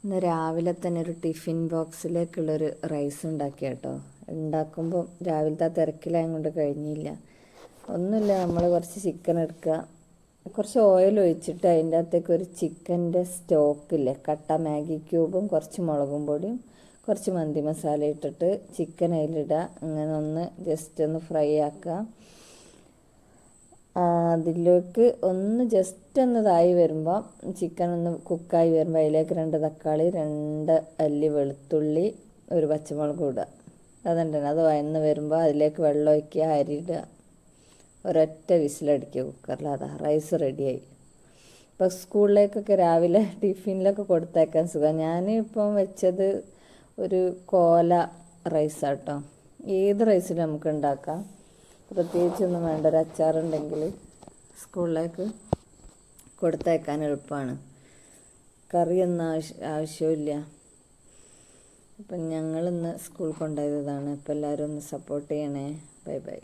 ഇന്ന് രാവിലെ തന്നെ ഒരു ടിഫിൻ ബോക്സിലേക്കുള്ളൊരു റൈസ് ഉണ്ടാക്കി കേട്ടോ. ഉണ്ടാക്കുമ്പോൾ രാവിലത്തെ ആ തിരക്കിലായത് കൊണ്ട് കഴിഞ്ഞില്ല. ഒന്നുമില്ല, നമ്മൾ കുറച്ച് ചിക്കൻ എടുക്കുക, കുറച്ച് ഓയിൽ ഒഴിച്ചിട്ട് അതിൻ്റെ അകത്തേക്ക് ഒരു ചിക്കൻ്റെ സ്റ്റോക്കില്ലേ, കട്ട മാഗി ക്യൂബും കുറച്ച് മുളകും പൊടിയും കുറച്ച് മന്തി മസാല ഇട്ടിട്ട് ചിക്കൻ അതിലിടുക. അങ്ങനെ ഒന്ന് ജസ്റ്റ് ഒന്ന് ഫ്രൈ ആക്കുക. അതിലേക്ക് ഒന്ന് ജസ്റ്റ് ഒന്ന് ഇതായി വരുമ്പോൾ, ചിക്കൻ ഒന്ന് കുക്കായി വരുമ്പോൾ അതിലേക്ക് 2 തക്കാളി, 2 അല്ലി വെളുത്തുള്ളി, ഒരു പച്ചമുളക് ഇടുക. അതുതന്നെ അത് വഴന്ന് വരുമ്പോൾ അതിലേക്ക് വെള്ളം ഒഴിക്കുക, അരി ഇടുക, ഒരൊറ്റ വിസിലടിക്കുക കുക്കറിൽ. അതാ റൈസ് റെഡിയായി. ഇപ്പോൾ സ്കൂളിലേക്കൊക്കെ രാവിലെ ടിഫിനിലൊക്കെ കൊടുത്തേക്കാൻ സുഖം. ഞാനിപ്പം വെച്ചത് ഒരു കോല റൈസാട്ടോ. ഏത് റൈസിലും നമുക്ക് ഉണ്ടാക്കാം, പ്രത്യേകിച്ചൊന്നും വേണ്ട. ഒരു അച്ചാറുണ്ടെങ്കിൽ സ്കൂളിലേക്ക് കൊടുത്തയക്കാൻ എളുപ്പമാണ്. കറിയൊന്നും ആവശ്യമില്ല. അപ്പം ഞങ്ങളിന്ന് സ്കൂൾ കൊണ്ടുപോയതാണ്. അപ്പോൾ എല്ലാവരും ഒന്ന് സപ്പോർട്ട് ചെയ്യണേ. Bye bye.